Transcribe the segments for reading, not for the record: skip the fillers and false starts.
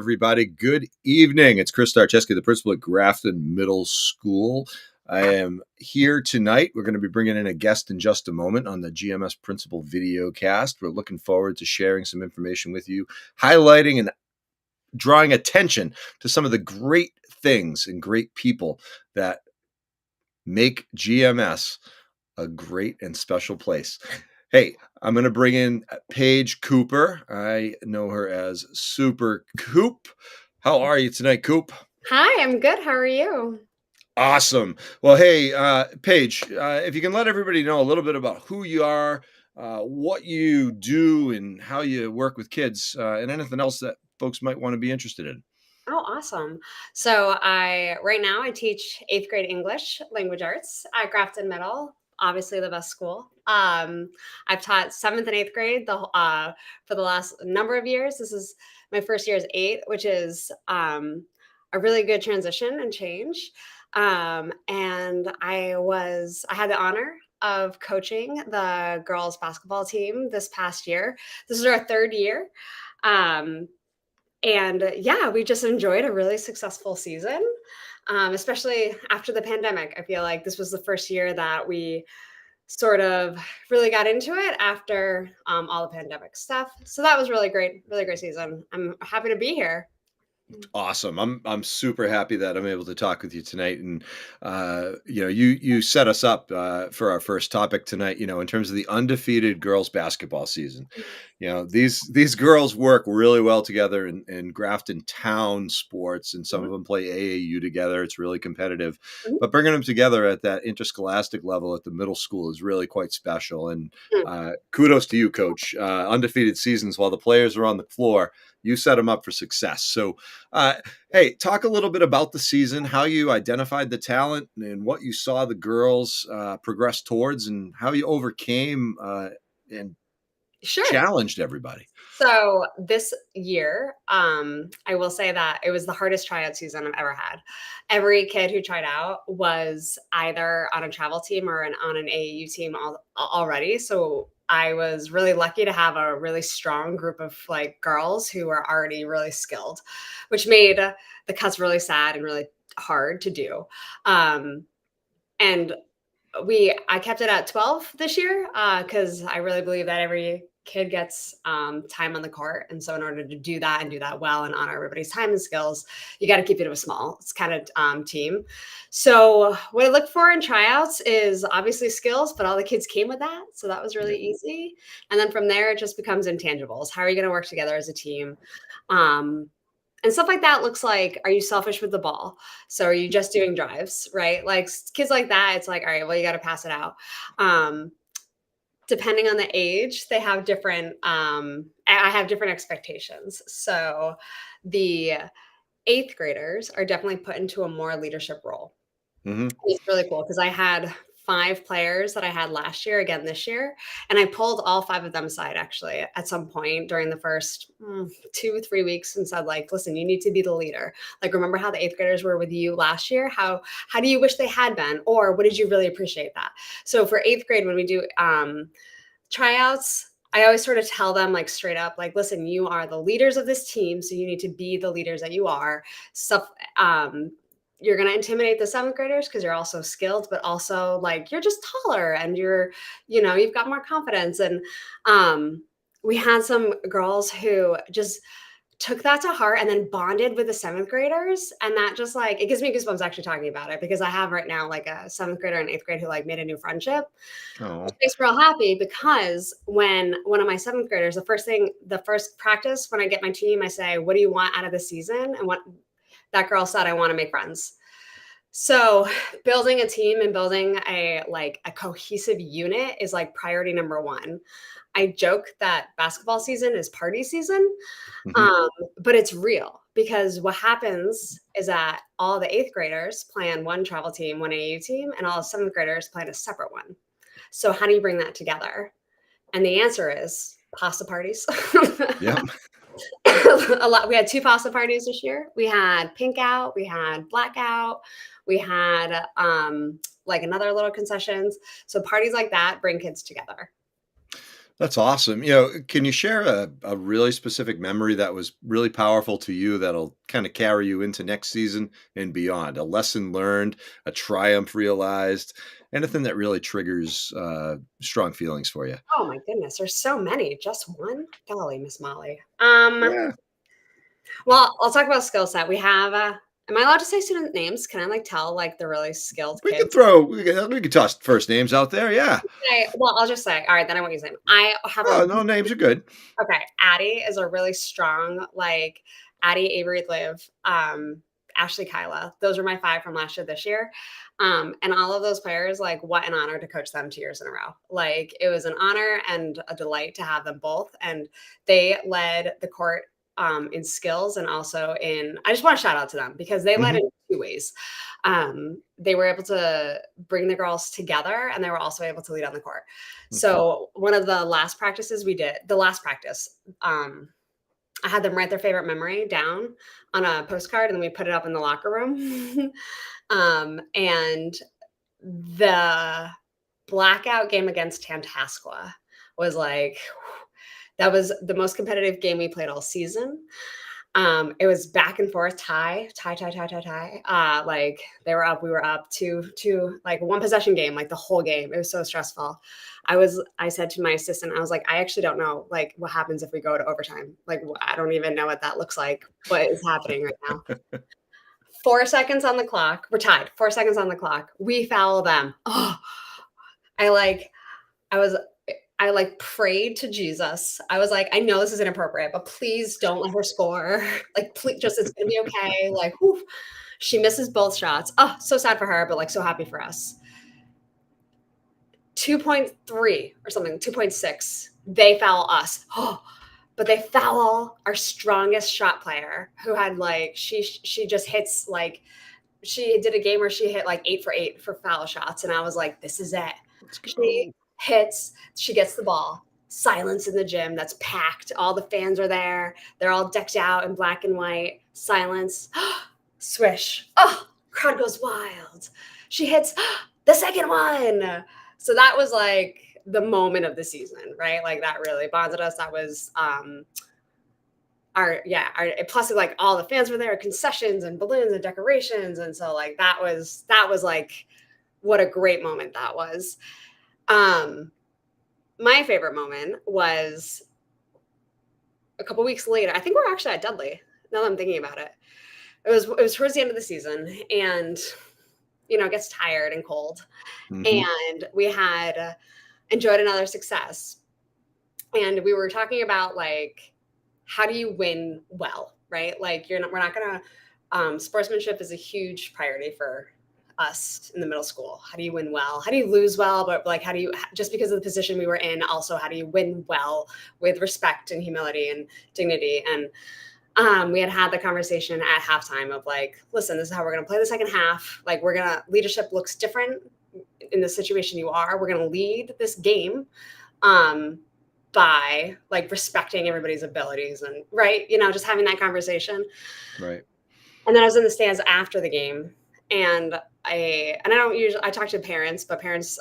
everybody. Good evening. It's Chris Starcheski, the principal at Grafton Middle School. I am here tonight. We're going to be bringing in a guest in just a moment on the GMS-Principal Videocast. We're looking forward to sharing some information with you, highlighting and drawing attention to some of the great things and great people that make GMS a great and special place. Hey, I'm going to bring in Paige Cooper. I know her as Super Coop. How are you tonight, Coop? Hi, I'm good. How are you? Awesome. Well, hey, Paige, if you can let everybody know a little bit about who you are, what you do, and how you work with kids, and anything else that folks might want to be interested in. Oh, awesome. So right now I teach 8th grade English language arts at Grafton Middle, obviously the best school. I've taught 7th and 8th grade for the last number of years. This is my first year as 8, which is a really good transition and change. And I had the honor of coaching the girls basketball team this past year. This is our 3rd year. And yeah, we just enjoyed a really successful season, especially after the pandemic. I feel like this was the first year that we sort of really got into it after all the pandemic stuff. So that was really great season. I'm happy to be here. Awesome. I'm super happy that I'm able to talk with you tonight. And you set us up for our first topic tonight, in terms of the undefeated girls basketball season. These girls work really well together in Grafton town sports, and some of them play AAU together. It's really competitive. Mhm. But bringing them together at that interscholastic level at the middle school is really quite special. And kudos to you, Coach. Undefeated seasons while the players are on the floor, you set them up for success. So hey, talk a little bit about the season, how you identified the talent and what you saw the girls progress towards, and how you overcame and Sure. challenged everybody. So this year, I will say that it was the hardest tryout season I've ever had. Every kid who tried out was either on a travel team or on an AAU team already. So I was really lucky to have a really strong group of girls who were already really skilled, which made the cuts really sad and really hard to do. And I kept it at 12 this year because I really believe that every kid gets time on the court. And so in order to do that and do that well and honor everybody's time and skills, you got to keep it a small kind of team. So what I look for in tryouts is obviously skills, but all the kids came with that. So that was really easy. And then from there, it just becomes intangibles. How are you going to work together as a team? And stuff like that looks like, are you selfish with the ball? So are you just doing drives, right? Like kids like that, it's like, all right, well, you got to pass it out. Depending on the age, they have different, I have different expectations. So the 8th graders are definitely put into a more leadership role. Mm-hmm. It's really cool because I had 5 players that I had last year, again this year, and I pulled all 5 of them aside actually at some point during the first 2-3 weeks and said, listen, you need to be the leader. Remember how the 8th graders were with you last year? How do you wish they had been? Or what did you really appreciate that? So for 8th grade, when we do tryouts, I always sort of tell them straight up, listen, you are the leaders of this team, so you need to be the leaders that you are. Stuff you're going to intimidate the 7th graders because you're also skilled, but also you're just taller and you've got more confidence. And we had some girls who just took that to heart and then bonded with the 7th graders. And that just it gives me goosebumps actually talking about it, because I have right now a 7th grader and 8th grade who made a new friendship. Which makes me real happy, because when one of my 7th graders, the first practice when I get my team, I say, what do you want out of the season? And what that girl said, I want to make friends. So building a team and building a cohesive unit is priority number 1. I joke that basketball season is party season, but it's real, because what happens is that all the 8th graders play on one travel team, one AAU team, and all the 7th graders play on a separate one. So how do you bring that together? And the answer is pasta parties. Yeah. A lot. We had 2 pasta parties this year. We had pink out, we had blackout, we had another little concessions. So parties like that bring kids together. That's awesome. Can you share a really specific memory that was really powerful to you that'll kind of carry you into next season and beyond? A lesson learned, a triumph realized, anything that really triggers strong feelings for you? Oh my goodness, there's so many. Just one? Golly, Miss Molly. Yeah, Well, I'll talk about skill set. We have am I allowed to say student names? Can I like tell like the really skilled we can kids? throw, we can toss first names out there. Yeah. Well, I'll just say, all right, then I won't use name. I have a Oh, no names are good. okay. Addie is a really strong, like Addie, Avery, Liv, Ashley, Kyla. Those are my five from last year, this year. And all of those players, like, what an honor to coach them 2 years in a row. Like, it was an honor and a delight to have them both. And they led the court in skills and also I just want to shout out to them because they led Hmm. in two ways. They were able to bring the girls together and they were also able to lead on the court. So one of the last practices we did, the last practice, I had them write their favorite memory down on a postcard and then we put it up in the locker room. And the blackout game against Tantascwa was like, that was the most competitive game we played all season. It was back and forth, tie. Like they were up, we were up, two, like one possession game, like the whole game. It was so stressful. I said to my assistant, I was like, I actually don't know, like what happens if we go to overtime. Like I don't even know what that looks like. What is happening right now? 4 seconds on the clock. We're tied. 4 seconds on the clock. We foul them. Oh, I like, I was I like prayed to Jesus. I was like, I know this is inappropriate, but please don't let her score. Like, please, just it's gonna be okay. Like, whew. She misses both shots. Oh, so sad for her, but like so happy for us. 2.3 or something, 2.6. They foul us. Oh, but they foul our strongest shot player who had like she just hits like she did a game where she hit like 8 for 8 for foul shots. And I was like, this is it. Let's She go. hits, she gets the ball. Silence in the gym that's packed. All the fans are there. They're all decked out in black and white. Silence. Swish. Oh, crowd goes wild. She hits the second one. So that was like the moment of the season, right? Like that really bonded us. That was our plus like all the fans were there, concessions and balloons and decorations. And so like that was like what a great moment that was. Um my favorite moment was a couple weeks later. I think we're actually at Dudley. Now that I'm thinking about it. It was towards the end of the season and it gets tired and cold. Hmm. And we had enjoyed another success. And we were talking about like how do you win well, right? Like we're not gonna sportsmanship is a huge priority for us in the middle school. How do you win well? How do you lose well? But like how do you just because of the position we were in, also how do you win well with respect and humility and dignity? And we had the conversation at halftime of like, listen, this is how we're gonna play the second half. Like leadership looks different in the situation you are. We're gonna lead this game. By like respecting everybody's abilities and right, just having that conversation. Right. And then I was in the stands after the game, and I don't usually I talk to parents, but parents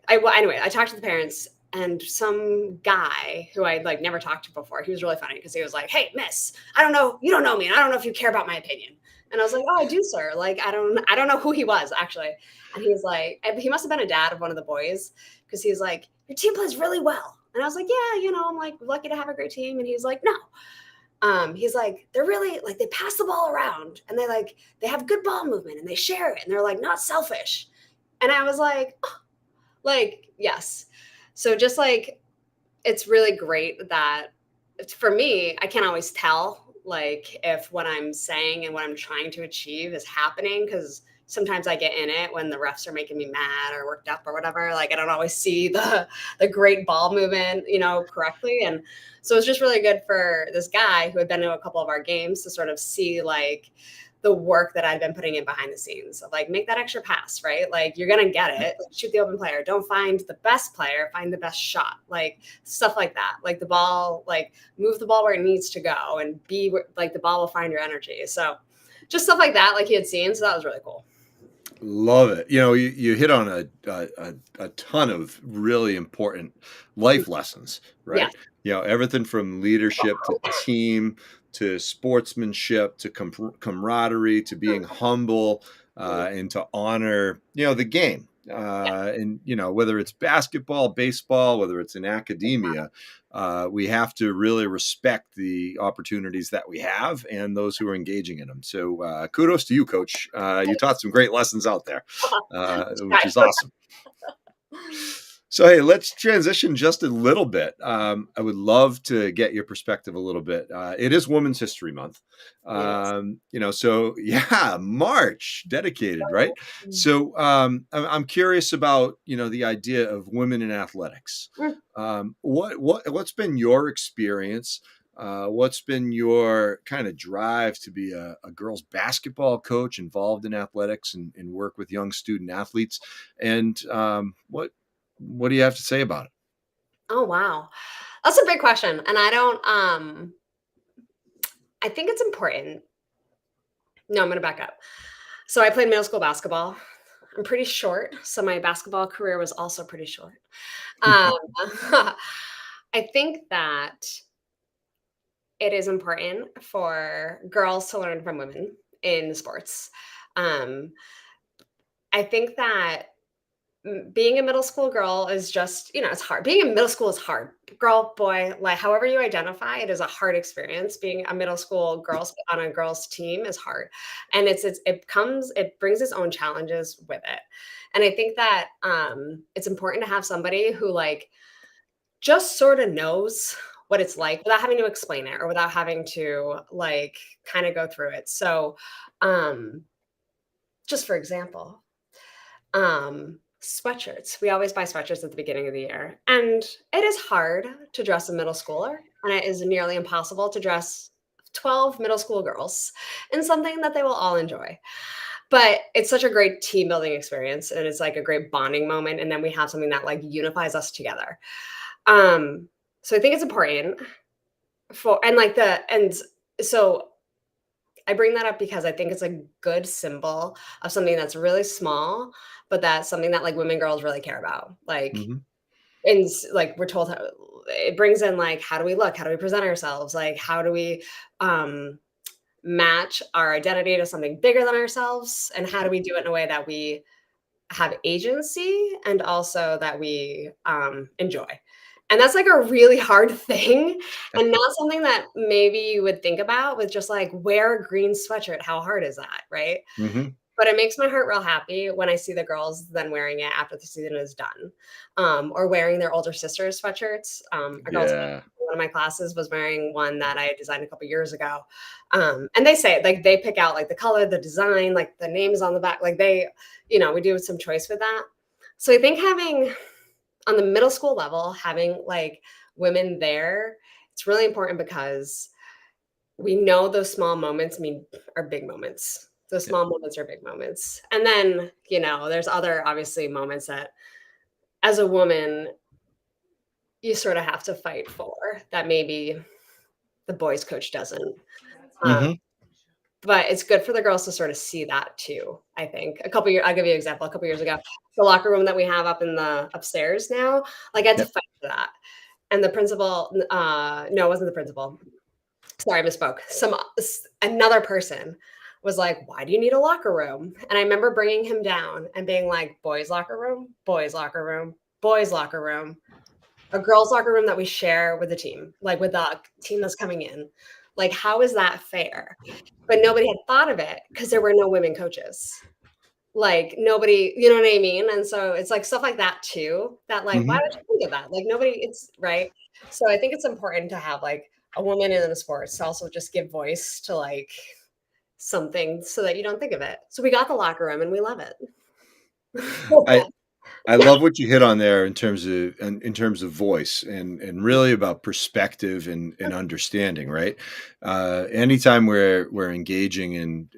anyway, I talked to the parents and some guy who I'd like never talked to before. He was really funny because he was like, "Hey, miss, I don't know, you don't know me, and I don't know if you care about my opinion." And I was like, "Oh, I do, sir. Like, I don't know who he was actually." And he was like, he must have been a dad of one of the boys because he was like, "Your team plays really well." And I was like, "Yeah, I'm like lucky to have a great team." And he's like, "No." He's like, they're really like they pass the ball around and they have good ball movement and they share it and they're like not selfish. And I was like, oh, like, yes. So just like it's really great that for me, I can't always tell like if what I'm saying and what I'm trying to achieve is happening because sometimes I get in it when the refs are making me mad or worked up or whatever. Like I don't always see the great ball movement, correctly. And so it's just really good for this guy who had been to a couple of our games to sort of see like the work that I've been putting in behind the scenes of like make that extra pass, right? Like you're gonna get it. Like, shoot the open player. Don't find the best player, find the best shot. Like stuff like that. Like the ball, like move the ball where it needs to go and like the ball will find your energy. So just stuff like that, like he had seen. So that was really cool. Love it. You hit on a ton of really important life lessons, Yes. right? Everything from leadership to team to sportsmanship to camaraderie to being humble and to honor, the game. And whether it's basketball, baseball, whether it's in academia, we have to really respect the opportunities that we have and those who are engaging in them. So kudos to you, Coach. You taught some great lessons out there, which is awesome. So, hey, let's transition just a little bit. I would love to get your perspective a little bit. It is Women's History Month. It is. So yeah, March dedicated, right? Mm. So, I'm curious about, the idea of women in athletics. Mm. What's been your experience? What's been your kind of drive to be a girls basketball coach involved in athletics and work with young student athletes? And what do you have to say about it? Oh, wow. That's a big question, and I think it's important. No, I'm gonna back up. So I played middle school basketball. I'm pretty short, so my basketball career was also pretty short. Um, I think that it is important for girls to learn from women in sports. Um, I think that being a middle school girl is just, it's hard. Being in middle school is hard. Girl, boy, like however you identify, it is a hard experience. Being a middle school girl on a girls team is hard. And it brings its own challenges with it. And I think that it's important to have somebody who like just sort of knows what it's like without having to explain it or without having to like kind of go through it. So um just for example, sweatshirts. We always buy sweatshirts at the beginning of the year. And it is hard to dress a middle schooler, and it is nearly impossible to dress 12 middle school girls in something that they will all enjoy. But it's such a great team building experience, and it's like a great bonding moment, and then we have something that like unifies us together. Um so I think it's important for and like the and so I bring that up because I think it's a good symbol of something that's really small, but that's something that like women girls really care about. Like, Mhm. like we're told how it brings in like how do we look, how do we present ourselves, like how do we um match our identity to something bigger than ourselves, and how do we do it in a way that we have agency and also that we enjoy. And that's like a really hard thing and not something that maybe you would think about with just like wear a green sweatshirt. How hard is that? Right. Mhm. But it makes my heart real happy when I see the girls then wearing it after the season is done, or wearing their older sister's sweatshirts. A girl Yeah. in one of my classes was wearing one that I designed a couple years ago, and they say like they pick out like the color, the design, like the names on the back, like we do some choice with that. So I think having on the middle school level, having like women there, it's really important because we know those small moments mean are big moments. Those Yeah. small moments are big moments. And then, there's other obviously moments that as a woman, you sort of have to fight for that maybe the boys coach doesn't. Um, Mhm. but it's good for the girls to sort of see that too. I think I'll give you an example. A couple years ago, the locker room that we have up in the upstairs now, like I had to Yep. fight for that. And the principal, no, it wasn't the principal. Sorry, I misspoke. Another person was like, "Why do you need a locker room?" And I remember bringing him down and being like, "Boys locker room, boys locker room, boys locker room, a girls locker room that we share with the team, like with the team that's coming in. Like, how is that fair?" But nobody had thought of it because there were no women coaches. Like nobody, you know what I mean? And so it's like stuff like that too, that like, why Mhm. would you think of that? Like nobody, it's right. So I think it's important to have like a woman in the sports to also just give voice to like something so that you don't think of it. So we got the locker room and we love it. I I love what you hit on there in terms of voice and really about perspective and understanding, right? Anytime we're engaging in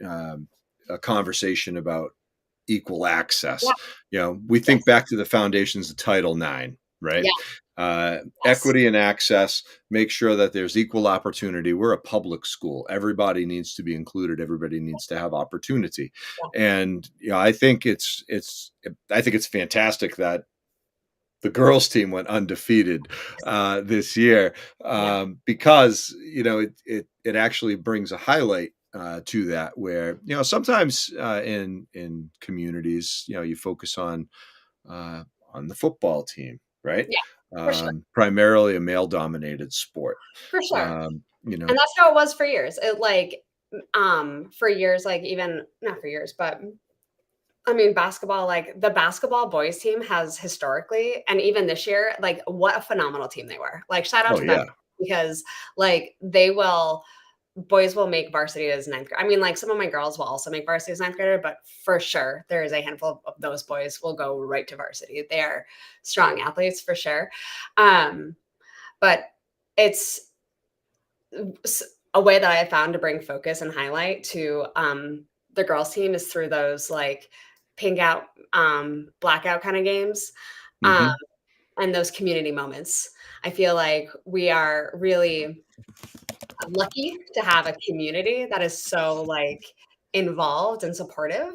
a conversation about equal Yeah. access, we think Yes. back to the foundations of Title IX. right? Yeah. Yes. Equity and access, make sure that there's equal opportunity. We're a public school. Everybody needs to be included. Everybody needs to have opportunity. Yeah. And I think it's fantastic that the girls team went undefeated this year, Yeah. because it actually brings a highlight to that, where sometimes in communities, you focus uh, on the football team, right? Yeah. For sure. Primarily a male dominated sport. For sure. Um, you And know, that's how it was for years. For years, like even not for years, but I mean, basketball, like the basketball boys team has historically, and even this year, like what a phenomenal team they were. Like, shout out oh to them yeah, because boys will make varsity as ninth grade. I mean, like some of my girls will also make varsity as ninth grader, but for sure, there is a handful of those boys will go right to varsity. They are strong athletes for sure. Um, but it's a way that I have found to bring focus and highlight to the girls team is through those like pink out, blackout kind of games, um, hmm and those community moments. I feel like we are really lucky to have a community that is so like involved and supportive.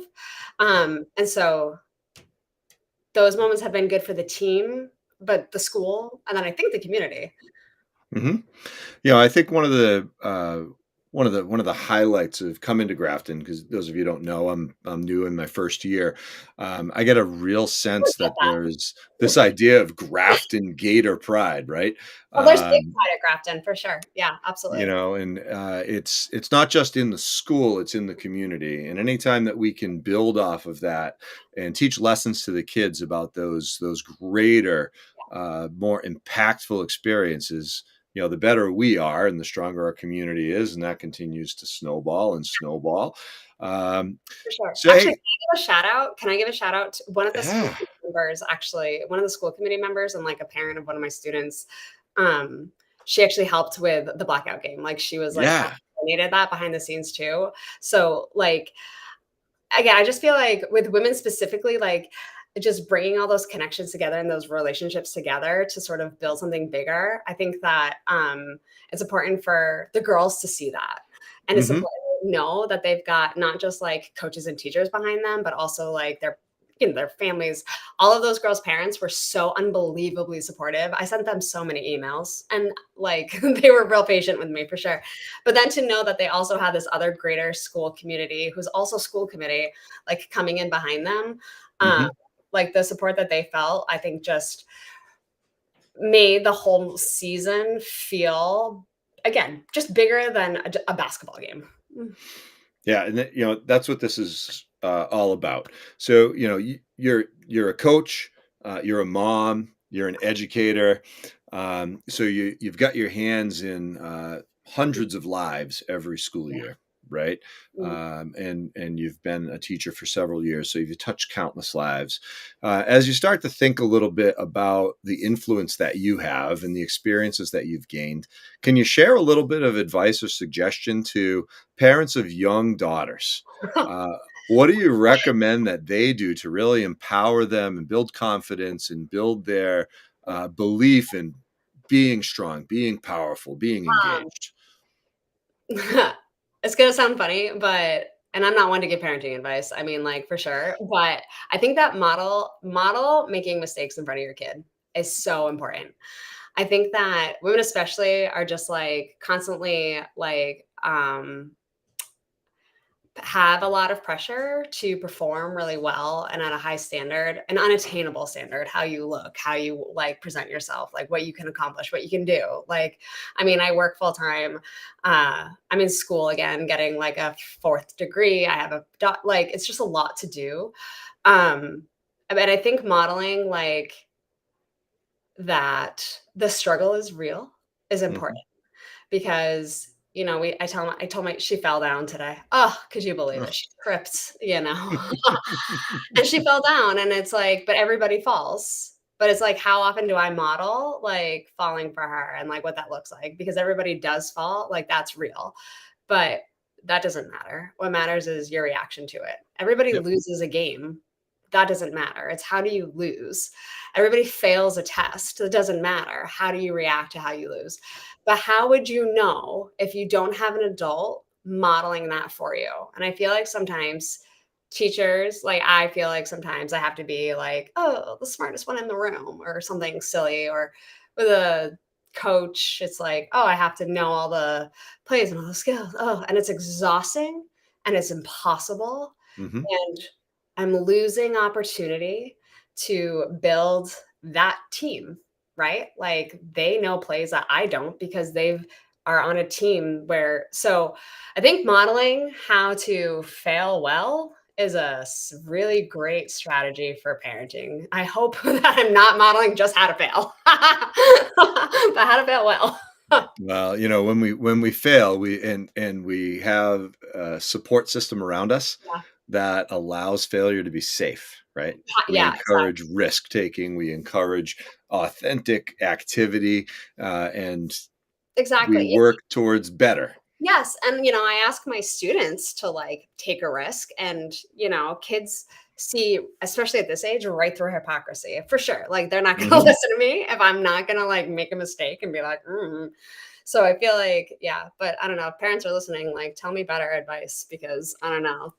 And so those moments have been good for the team, but the school, and then I think the community. hmm I think one of the highlights of coming to Grafton, because those of you who don't know, I'm new in my first year. I get a real I sense get that that. there's this idea of Grafton Gator pride, right? Well, there's big Um, pride at Grafton for sure. Yeah, absolutely. and it's not just in the school, it's in the community, and anytime that we can build off of that and teach lessons to the kids about those greater, more impactful experiences, the better we are and the stronger our community is, and that continues to snowball and snowball. um, For sure. so Actually, hey, can I give a shout out? Can I give a shout out to one of the school yeah, committee members, actually, one of the school committee members and like a parent of one of my students. Um, she actually helped with the blackout game. Like she was like kind yeah. of coordinated that behind the scenes too. So like again, I just feel like with women specifically, like just bringing all those connections together and those relationships together to sort of build something bigger. I think that it's important for the girls to see that. And it's hmm important to know that they've got not just like coaches and teachers behind them, but also like their families. All of those girls' parents were so unbelievably supportive. I sent them so many emails and like they were real patient with me for sure. But then to know that they also had this other greater school community who's also school committee, like coming in behind them, um, hmm like the support that they felt, I think just made the whole season feel, again, just bigger than a basketball game. Mm. Yeah, and that's what this is all about. So you're a coach, you're a mom, you're an educator. So you've got your hands in hundreds of lives every school Yeah. year, right? Mm. And you've been a teacher for several years, so you've touched countless lives. As you start to think a little bit about the influence that you have and the experiences that you've gained, can you share a little bit of advice or suggestion to parents of young daughters? Uh, what do you recommend that they do to really empower them and build confidence and build their belief in being strong, being powerful, being Um, engaged? it's gonna sound funny, but and I'm not one to give parenting advice. I mean, like for sure, but I think that model making mistakes in front of your kid is so important. I think that women especially are just like constantly like have a lot of pressure to perform really well and at a high standard, an unattainable standard, how you look, how you like present yourself, like what you can accomplish, what you can do. Like, I mean, I work full time. I'm in school again, getting like a fourth degree. I have like, it's just a lot to do. Um, but I think modeling like that the struggle is real is important Mhm. because, I told my she fell down today. Oh, could you believe it? Ugh. She tripped, and she fell down, and it's like, but everybody falls. But it's like, how often do I model, like, falling for her and, like, what that looks like? Because everybody does fall, like, that's real. But that doesn't matter. What matters is your reaction to it. Everybody Yep. loses a game. that doesn't matter. It's how do you lose? Everybody fails a test. It doesn't matter. How do you react to how you lose? But how would you know if you don't have an adult modeling that for you? And I feel like sometimes teachers, like, I feel like sometimes I have to be like, oh, the smartest one in the room or something silly. Or with a coach, it's like, oh, I have to know all the plays and all the skills. Oh, and it's exhausting and it's impossible. Mhm. And I'm losing opportunity to build that team, right? Like they know plays that I don't because they've are on a team where, so I think modeling how to fail well is a really great strategy for parenting. I hope that I'm not modeling just how to fail, but how to fail well. Well, when we fail, and we have a support system around us Yeah, that allows failure to be safe, right? We yeah, exactly. encourage risk taking, we encourage authentic activity, and we Exactly. work towards better. Yes, and, I ask my students to, like, take a risk and, kids see, especially at this age, right through hypocrisy, for sure, like, they're not gonna Mhm. listen to me if I'm not gonna, like, make a mistake and be like, "Mm." So I feel like, yeah, but I don't know, if parents are listening, like, tell me better advice because I don't know.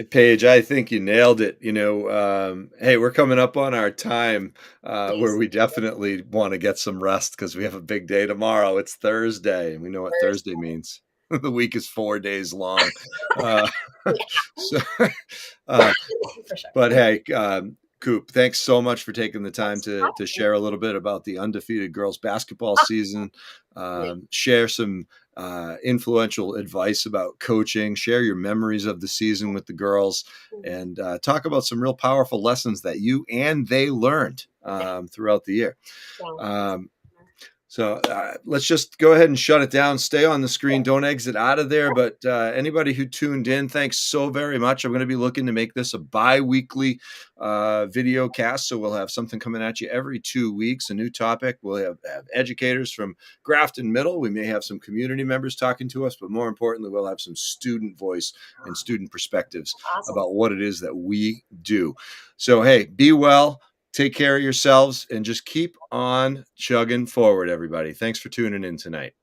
Paige, I think you nailed it. Hey, we're coming up on our time where Please, we definitely want to get some rest because we have a big day tomorrow. It's Thursday, and we know what first. Thursday means. The week is 4 days long. Uh, Yeah, so, uh, for sure. but hey, Coop, thanks so much for taking the time Thanks for to having me. share a little bit about the undefeated girls basketball Oh, season, yeah. share some influential advice about coaching, share your memories of the season with the girls, Mhm. and talk about some real powerful lessons that you and they learned Yeah, throughout the year. yeah. Um, so let's just go ahead and shut it down. Stay on the screen. Don't exit out of there. But anybody who tuned in, thanks so very much. I'm going to be looking to make this a bi-weekly video cast. So we'll have something coming at you every 2 weeks, a new topic. We'll have educators from Grafton Middle. We may have some community members talking to us, but more importantly, we'll have some student voice and student perspectives Awesome. about what it is that we do. So, hey, be well. Take care of yourselves and just keep on chugging forward, everybody. Thanks for tuning in tonight.